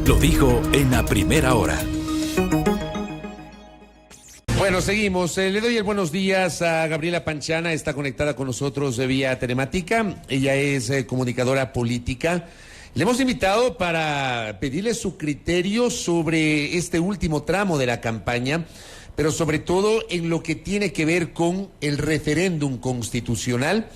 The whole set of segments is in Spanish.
lo dijo en la primera hora. Bueno, seguimos. Le doy el buenos días a Gabriela Panchana, está conectada con nosotros vía telemática. Ella es comunicadora política. Le hemos invitado para pedirle su criterio sobre este último tramo de la campaña, pero sobre todo en lo que tiene que ver con el referéndum constitucional,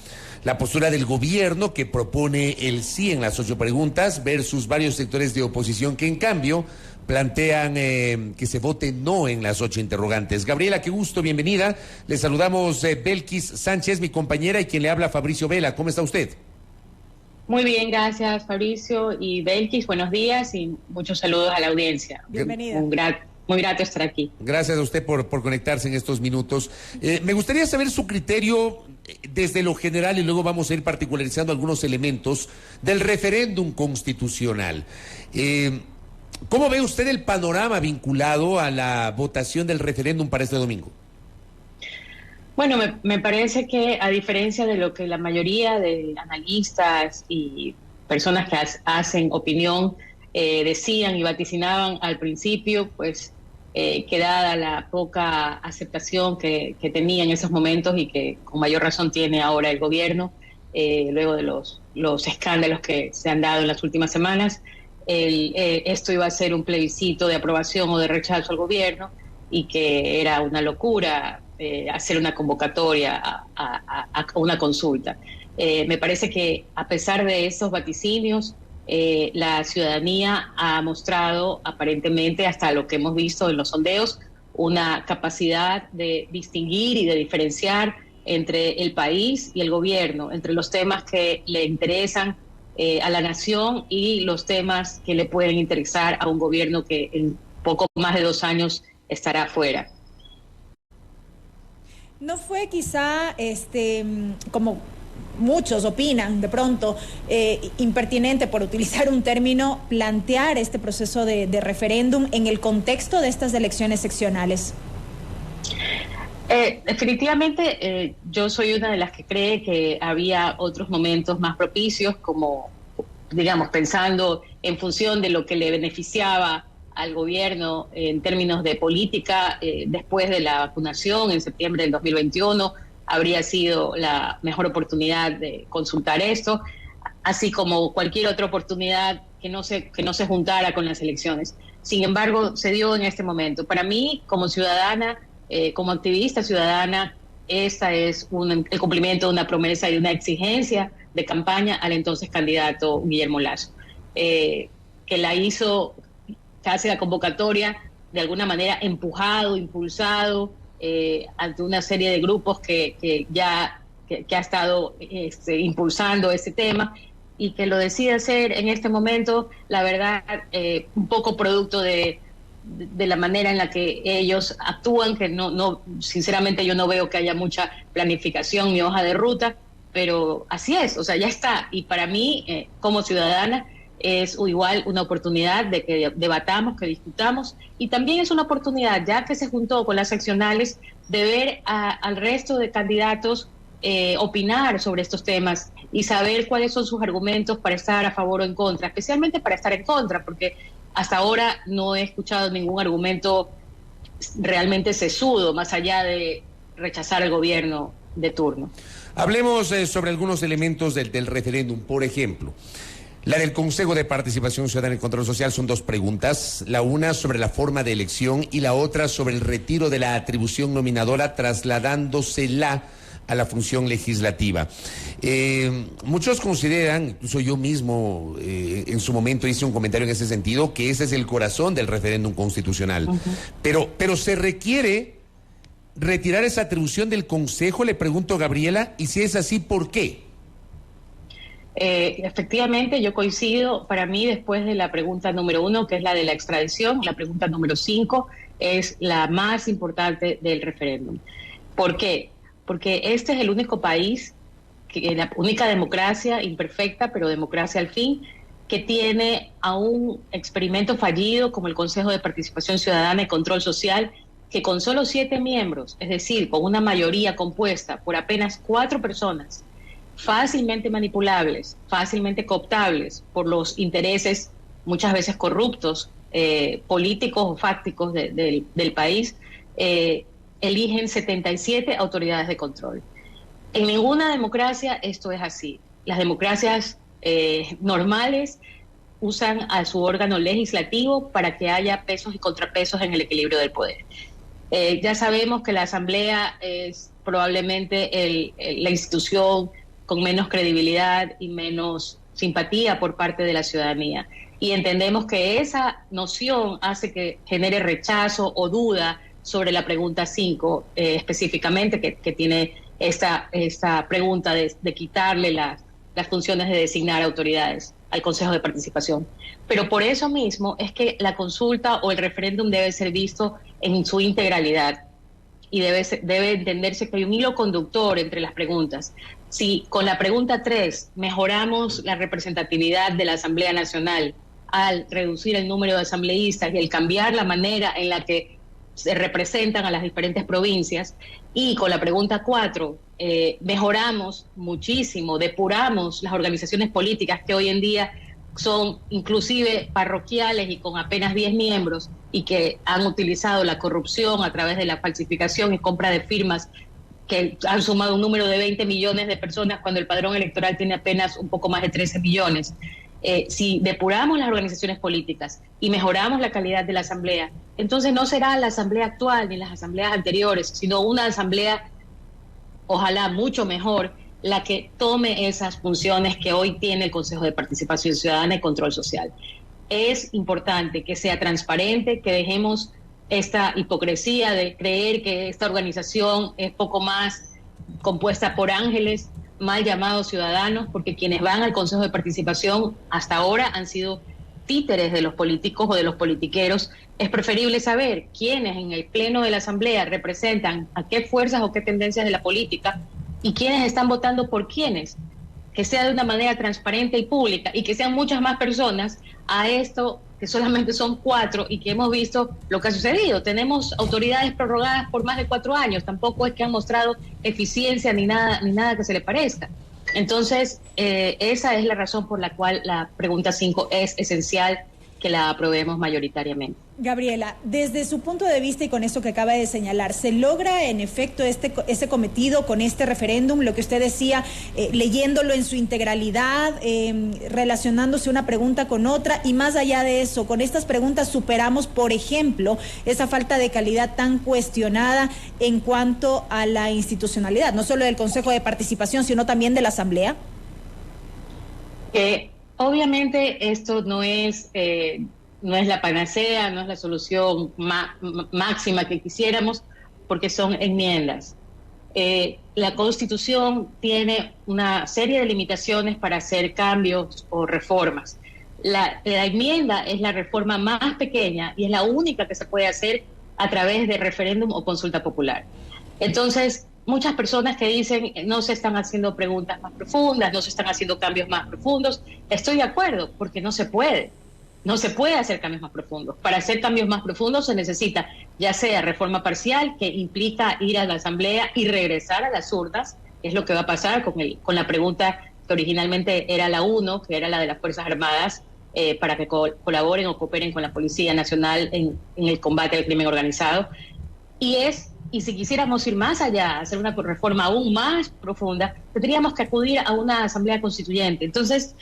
la postura del gobierno que propone el sí en las 8 preguntas versus varios sectores de oposición que en cambio plantean que se vote no en las 8 interrogantes. Gabriela, qué gusto, bienvenida. Le saludamos Belkis Sánchez, mi compañera, y quien le habla Fabricio Vela. ¿Cómo está usted? Muy bien, gracias Fabricio y Belkis, buenos días y muchos saludos a la audiencia. Bienvenida. Muy grato estar aquí. Gracias a usted por conectarse en estos minutos. Me gustaría saber su criterio desde lo general y luego vamos a ir particularizando algunos elementos del referéndum constitucional. ¿Cómo ve usted el panorama vinculado a la votación del referéndum para este domingo? Bueno, me parece que a diferencia de lo que la mayoría de analistas y personas que hacen opinión decían y vaticinaban al principio, pues que dada la poca aceptación que tenía en esos momentos y que con mayor razón tiene ahora el gobierno, luego de los escándalos que se han dado en las últimas semanas, esto iba a ser un plebiscito de aprobación o de rechazo al gobierno y que era una locura hacer una convocatoria a una consulta. Me parece que a pesar de esos vaticinios, la ciudadanía ha mostrado aparentemente, hasta lo que hemos visto en los sondeos, una capacidad de distinguir y de diferenciar entre el país y el gobierno, entre los temas que le interesan a la nación y los temas que le pueden interesar a un gobierno que en poco más de 2 años estará afuera. ¿No fue quizá, como muchos opinan de pronto, impertinente, por utilizar un término, plantear este proceso de referéndum en el contexto de estas elecciones seccionales? Definitivamente yo soy una de las que cree que había otros momentos más propicios, como, digamos, pensando en función de lo que le beneficiaba al gobierno en términos de política después de la vacunación en septiembre del 2021, habría sido la mejor oportunidad de consultar esto, así como cualquier otra oportunidad que no se juntara con las elecciones. Sin embargo, se dio en este momento. Para mí, como ciudadana, como activista ciudadana, esta es el cumplimiento de una promesa y una exigencia de campaña al entonces candidato Guillermo Lasso, que la hizo, que hace la convocatoria de alguna manera empujado, impulsado ante una serie de grupos que ha estado impulsando ese tema y que lo decide hacer en este momento, la verdad, un poco producto de la manera en la que ellos actúan, que no sinceramente yo no veo que haya mucha planificación ni hoja de ruta, pero así es, o sea, ya está. Y para mí, como ciudadana, es igual una oportunidad de que debatamos, que discutamos, y también es una oportunidad, ya que se juntó con las seccionales, de ver al resto de candidatos opinar sobre estos temas y saber cuáles son sus argumentos para estar a favor o en contra, especialmente para estar en contra, porque hasta ahora no he escuchado ningún argumento realmente sesudo, más allá de rechazar al gobierno de turno. Hablemos sobre algunos elementos del referéndum. Por ejemplo, la del Consejo de Participación Ciudadana y Control Social son 2 preguntas, la una sobre la forma de elección y la otra sobre el retiro de la atribución nominadora trasladándosela a la función legislativa. Muchos consideran, incluso yo mismo en su momento hice un comentario en ese sentido, que ese es el corazón del referéndum constitucional. Pero se requiere retirar esa atribución del Consejo, le pregunto, Gabriela, y si es así, ¿por qué? Efectivamente, yo coincido. Para mí, después de la pregunta número 1, que es la de la extradición, la pregunta número 5 es la más importante del referéndum. ¿Por qué? Porque este es el único país, la única democracia imperfecta, pero democracia al fin, que tiene a un experimento fallido como el Consejo de Participación Ciudadana y Control Social, que con solo 7 miembros, es decir, con una mayoría compuesta por apenas 4 personas, fácilmente manipulables, fácilmente cooptables por los intereses muchas veces corruptos, políticos o fácticos del país, eligen 77 autoridades de control. En ninguna democracia esto es así. Las democracias normales usan a su órgano legislativo para que haya pesos y contrapesos en el equilibrio del poder. Ya sabemos que la Asamblea es probablemente la institución con menos credibilidad y menos simpatía por parte de la ciudadanía. Y entendemos que esa noción hace que genere rechazo o duda sobre la pregunta 5, específicamente, que tiene esta pregunta de quitarle las funciones de designar autoridades al Consejo de Participación. Pero por eso mismo es que la consulta o el referéndum debe ser visto en su integralidad y debe entenderse que hay un hilo conductor entre las preguntas. Si con la pregunta 3 mejoramos la representatividad de la Asamblea Nacional al reducir el número de asambleístas y al cambiar la manera en la que se representan a las diferentes provincias, y con la pregunta 4 mejoramos muchísimo, depuramos las organizaciones políticas que hoy en día son inclusive parroquiales y con apenas 10 miembros y que han utilizado la corrupción a través de la falsificación y compra de firmas que han sumado un número de 20 millones de personas cuando el padrón electoral tiene apenas un poco más de 13 millones. Si depuramos las organizaciones políticas y mejoramos la calidad de la asamblea, entonces no será la asamblea actual ni las asambleas anteriores, sino una asamblea, ojalá mucho mejor, la que tome esas funciones que hoy tiene el Consejo de Participación Ciudadana y Control Social. Es importante que sea transparente, que dejemos esta hipocresía de creer que esta organización es poco más compuesta por ángeles mal llamados ciudadanos, porque quienes van al Consejo de Participación hasta ahora han sido títeres de los políticos o de los politiqueros. Es preferible saber quiénes en el pleno de la Asamblea representan a qué fuerzas o qué tendencias de la política y quiénes están votando por quiénes, que sea de una manera transparente y pública y que sean muchas más personas a esto que solamente son 4 y que hemos visto lo que ha sucedido. Tenemos autoridades prorrogadas por más de 4 años, tampoco es que han mostrado eficiencia ni nada que se le parezca. Entonces, esa es la razón por la cual la pregunta 5 es esencial que la aprobemos mayoritariamente. Gabriela, desde su punto de vista y con esto que acaba de señalar, ¿se logra en efecto ese cometido con este referéndum? Lo que usted decía, leyéndolo en su integralidad, relacionándose una pregunta con otra, y más allá de eso, con estas preguntas superamos, por ejemplo, esa falta de calidad tan cuestionada en cuanto a la institucionalidad, no solo del Consejo de Participación, sino también de la Asamblea. Obviamente esto no es la panacea, no es la solución máxima que quisiéramos, porque son enmiendas. La Constitución tiene una serie de limitaciones para hacer cambios o reformas. La enmienda es la reforma más pequeña y es la única que se puede hacer a través de referéndum o consulta popular. Entonces, muchas personas que dicen no se están haciendo preguntas más profundas, no se están haciendo cambios más profundos, estoy de acuerdo, porque no se puede hacer cambios más profundos. Para hacer cambios más profundos se necesita ya sea reforma parcial, que implica ir a la Asamblea y regresar a las urnas, que es lo que va a pasar con la pregunta que originalmente era la 1, que era la de las Fuerzas Armadas, para que colaboren o cooperen con la Policía Nacional en el combate al crimen organizado. Y si quisiéramos ir más allá, hacer una reforma aún más profunda, tendríamos que acudir a una asamblea constituyente. Entonces,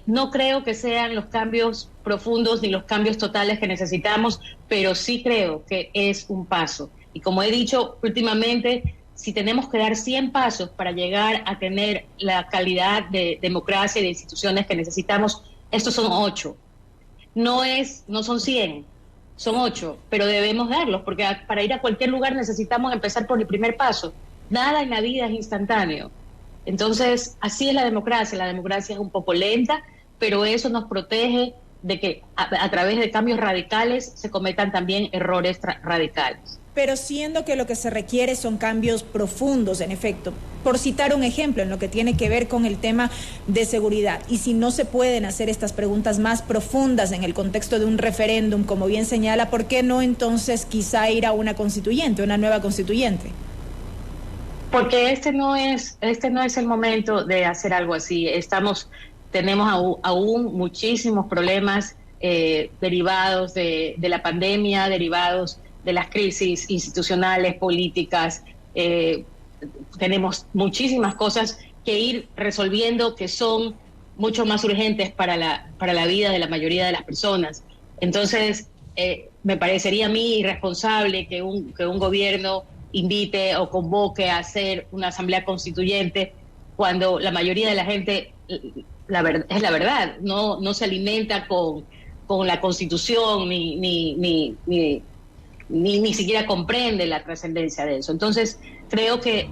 no creo que sean los cambios profundos ni los cambios totales que necesitamos, pero sí creo que es un paso. Y como he dicho últimamente, si tenemos que dar 100 pasos para llegar a tener la calidad de democracia y de instituciones que necesitamos, estos son 8. No son 100. Son 8, pero debemos darlos, porque para ir a cualquier lugar necesitamos empezar por el primer paso. Nada en la vida es instantáneo. Entonces, así es la democracia. La democracia es un poco lenta, pero eso nos protege de que a través de cambios radicales se cometan también errores radicales. Pero siendo que lo que se requiere son cambios profundos, en efecto. Por citar un ejemplo en lo que tiene que ver con el tema de seguridad, y si no se pueden hacer estas preguntas más profundas en el contexto de un referéndum, como bien señala, ¿por qué no entonces quizá ir a una constituyente, una nueva constituyente? Porque este no es el momento de hacer algo así. Estamos tenemos aún muchísimos problemas derivados de la pandemia, derivados de las crisis institucionales, políticas. Tenemos muchísimas cosas que ir resolviendo que son mucho más urgentes para la vida de la mayoría de las personas. Entonces, me parecería a mí irresponsable que un gobierno invite o convoque a hacer una asamblea constituyente cuando la mayoría de la gente, es la verdad, no se alimenta con la Constitución ni siquiera comprende la trascendencia de eso. Entonces, creo que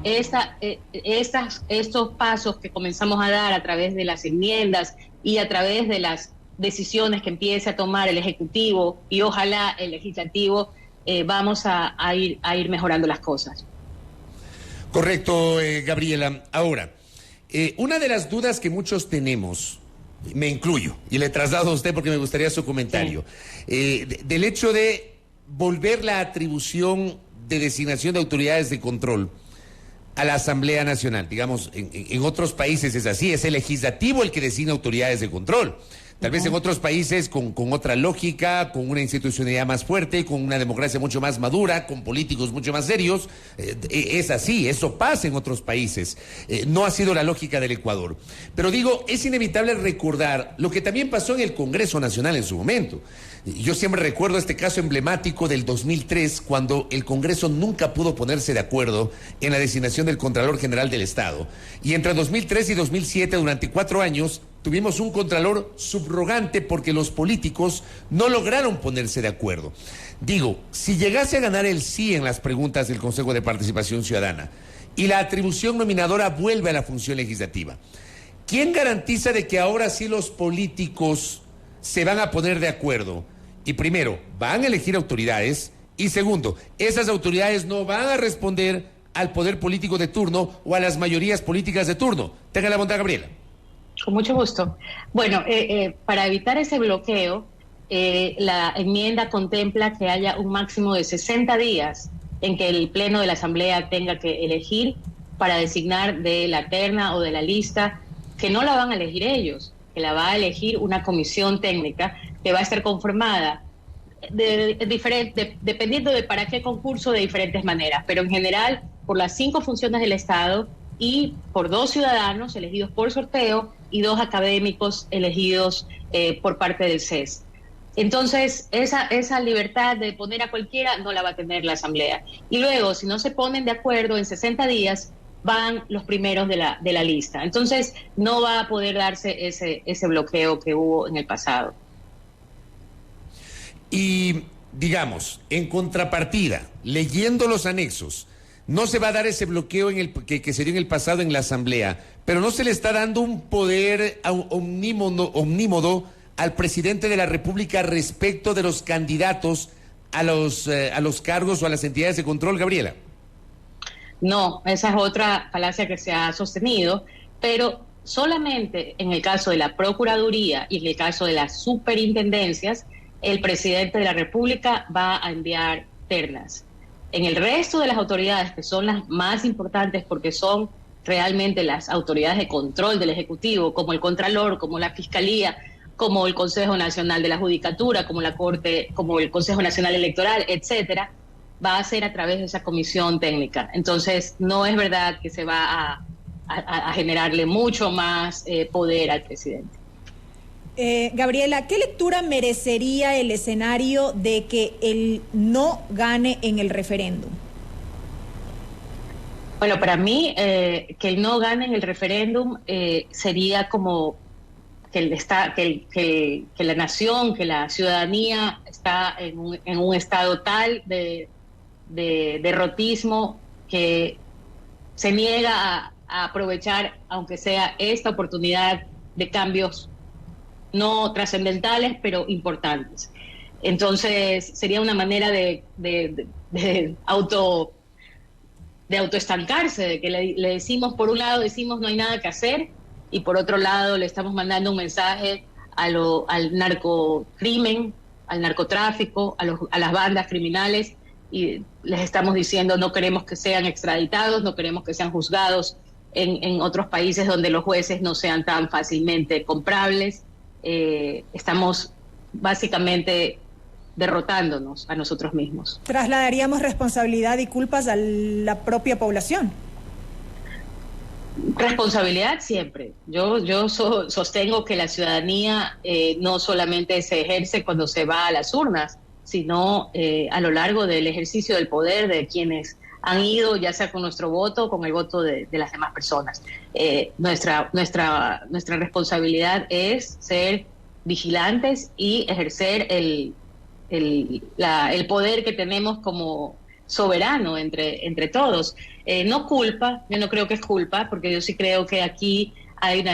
estos pasos que comenzamos a dar a través de las enmiendas y a través de las decisiones que empiece a tomar el Ejecutivo y ojalá el Legislativo, vamos a ir mejorando las cosas. Correcto, Gabriela. Ahora, una de las dudas que muchos tenemos, me incluyo, y le traslado a usted porque me gustaría su comentario, del hecho de volver la atribución de designación de autoridades de control a la Asamblea Nacional. Digamos, en otros países es así, es el legislativo el que designa autoridades de control. Tal vez en otros países con otra lógica, con una institucionalidad más fuerte, con una democracia mucho más madura, con políticos mucho más serios. Es así, eso pasa en otros países. No ha sido la lógica del Ecuador. Pero digo, es inevitable recordar lo que también pasó en el Congreso Nacional en su momento. Yo siempre recuerdo este caso emblemático del 2003, cuando el Congreso nunca pudo ponerse de acuerdo en la designación del Contralor General del Estado. Y entre 2003 y 2007, durante 4 años, tuvimos un Contralor subrogante porque los políticos no lograron ponerse de acuerdo. Digo, si llegase a ganar el sí en las preguntas del Consejo de Participación Ciudadana y la atribución nominadora vuelve a la función legislativa, ¿quién garantiza de que ahora sí los políticos se van a poner de acuerdo? Y primero, van a elegir autoridades, y segundo, esas autoridades no van a responder al poder político de turno o a las mayorías políticas de turno. Tenga la bondad, Gabriela. Con mucho gusto. Bueno, para evitar ese bloqueo, la enmienda contempla que haya un máximo de 60 días en que el Pleno de la Asamblea tenga que elegir para designar de la terna o de la lista, que no la van a elegir ellos, que la va a elegir una comisión técnica que va a estar conformada dependiendo de para qué concurso, de diferentes maneras, pero en general por las 5 funciones del Estado y por 2 ciudadanos elegidos por sorteo y 2 académicos elegidos por parte del CES. Entonces, esa libertad de poner a cualquiera no la va a tener la Asamblea. Y luego, si no se ponen de acuerdo, en 60 días van los primeros de la lista. Entonces, no va a poder darse ese bloqueo que hubo en el pasado. Y, digamos, en contrapartida, leyendo los anexos, no se va a dar ese bloqueo que se dio en el pasado en la Asamblea, pero no se le está dando un poder omnímodo al presidente de la República respecto de los candidatos a los cargos o a las entidades de control, Gabriela. No, esa es otra falacia que se ha sostenido, pero solamente en el caso de la Procuraduría y en el caso de las superintendencias, el presidente de la República va a enviar ternas. En el resto de las autoridades, que son las más importantes porque son realmente las autoridades de control del Ejecutivo, como el Contralor, como la Fiscalía, como el Consejo Nacional de la Judicatura, como la Corte, como el Consejo Nacional Electoral, etcétera, va a ser a través de esa comisión técnica. Entonces, no es verdad que se va a generarle mucho más poder al presidente. Gabriela, ¿qué lectura merecería el escenario de que él no gane en el referéndum? Bueno, para mí, que él no gane en el referéndum sería como que la nación, que la ciudadanía está en un estado tal de derrotismo que se niega a aprovechar, aunque sea esta oportunidad de cambios no trascendentales, pero importantes. Entonces, sería una manera de autoestancarse, de que le decimos, por un lado, decimos no hay nada que hacer, y por otro lado le estamos mandando un mensaje al narcocrimen, al narcotráfico, a las bandas criminales, y les estamos diciendo no queremos que sean extraditados, no queremos que sean juzgados en otros países donde los jueces no sean tan fácilmente comprables. Estamos básicamente derrotándonos a nosotros mismos. ¿Trasladaríamos responsabilidad y culpas a la propia población? Responsabilidad siempre. Yo sostengo que la ciudadanía no solamente se ejerce cuando se va a las urnas, sino a lo largo del ejercicio del poder de quienes han ido, ya sea con nuestro voto o con el voto de las demás personas. Nuestra responsabilidad es ser vigilantes y ejercer el poder que tenemos como soberano entre todos. No culpa, yo no creo que es culpa, porque yo sí creo que aquí hay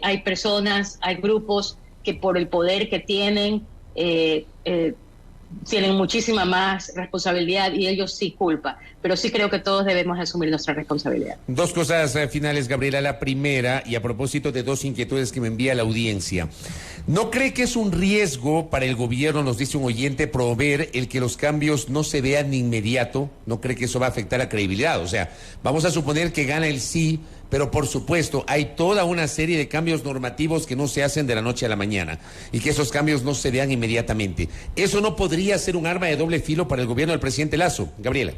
hay personas, hay grupos que por el poder que tienen muchísima más responsabilidad y ellos sí culpa, pero sí creo que todos debemos asumir nuestra responsabilidad. Dos cosas finales, Gabriela. La primera, y a propósito de dos inquietudes que me envía la audiencia. ¿No cree que es un riesgo para el gobierno, nos dice un oyente, promover el que los cambios no se vean de inmediato? ¿No cree que eso va a afectar la credibilidad? O sea, vamos a suponer que gana el sí, pero por supuesto hay toda una serie de cambios normativos que no se hacen de la noche a la mañana y que esos cambios no se vean inmediatamente. ¿Eso no podría ser un arma de doble filo para el gobierno del presidente Lasso? Gabriela.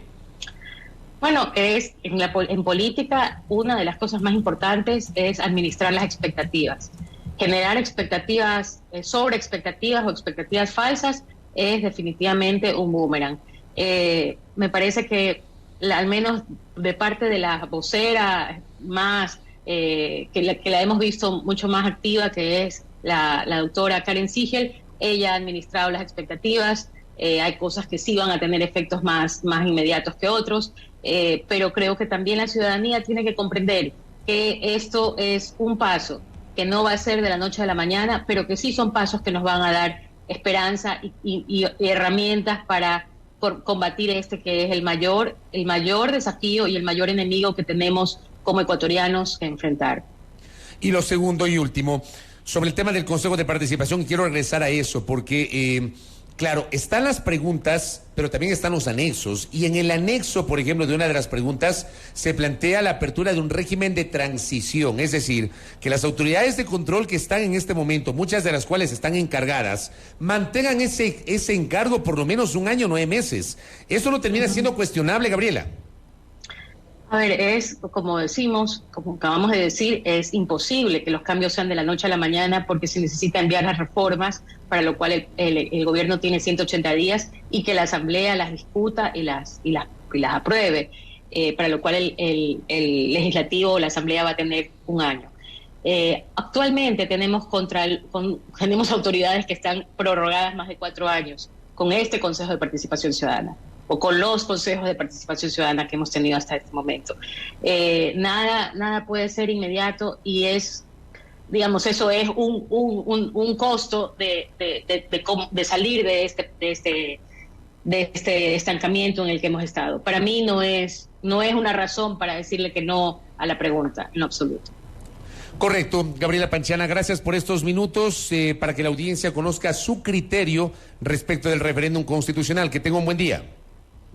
Bueno, en política una de las cosas más importantes es administrar las expectativas. Generar expectativas, sobre expectativas o expectativas falsas es definitivamente un boomerang. Me parece que al menos de parte de la vocera más que la hemos visto mucho más activa, que es la doctora Karen Siegel, ella ha administrado las expectativas. Hay cosas que sí van a tener efectos más inmediatos que otros, pero creo que también la ciudadanía tiene que comprender que esto es un paso que no va a ser de la noche a la mañana, pero que sí son pasos que nos van a dar esperanza y herramientas para combatir que es el mayor desafío y el mayor enemigo que tenemos como ecuatorianos que enfrentar. Y lo segundo y último, sobre el tema del Consejo de Participación, quiero regresar a eso porque... claro, están las preguntas, pero también están los anexos. Y en el anexo, por ejemplo, de una de las preguntas, se plantea la apertura de un régimen de transición. Es decir, que las autoridades de control que están en este momento, muchas de las cuales están encargadas, mantengan ese encargo por lo menos 1 año, 9 meses. ¿Eso no termina siendo cuestionable, Gabriela? A ver, es como decimos, como acabamos de decir, es imposible que los cambios sean de la noche a la mañana porque se necesita enviar las reformas, para lo cual el gobierno tiene 180 días y que la Asamblea las discuta y las apruebe, para lo cual el Legislativo o la Asamblea va a tener 1 año. Actualmente tenemos autoridades que están prorrogadas más de 4 años con este Consejo de Participación Ciudadana o con los consejos de participación ciudadana que hemos tenido hasta este momento. Nada puede ser inmediato y eso es un costo de salir de este estancamiento en el que hemos estado. Para mí no es una razón para decirle que no a la pregunta, en lo absoluto. Correcto, Gabriela Panchana, gracias por estos minutos para que la audiencia conozca su criterio respecto del referéndum constitucional. Que tenga un buen día.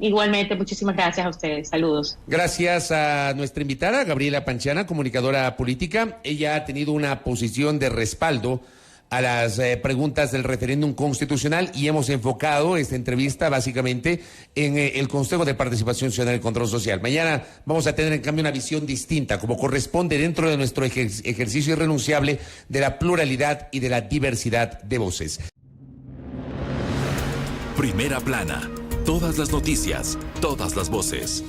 Igualmente, muchísimas gracias a ustedes. Saludos. Gracias a nuestra invitada, Gabriela Panchana, comunicadora política. Ella ha tenido una posición de respaldo a las preguntas del referéndum constitucional y hemos enfocado esta entrevista básicamente en el Consejo de Participación Ciudadana y Control Social. Mañana vamos a tener en cambio una visión distinta, como corresponde dentro de nuestro ejercicio irrenunciable de la pluralidad y de la diversidad de voces. Primera plana. Todas las noticias, todas las voces.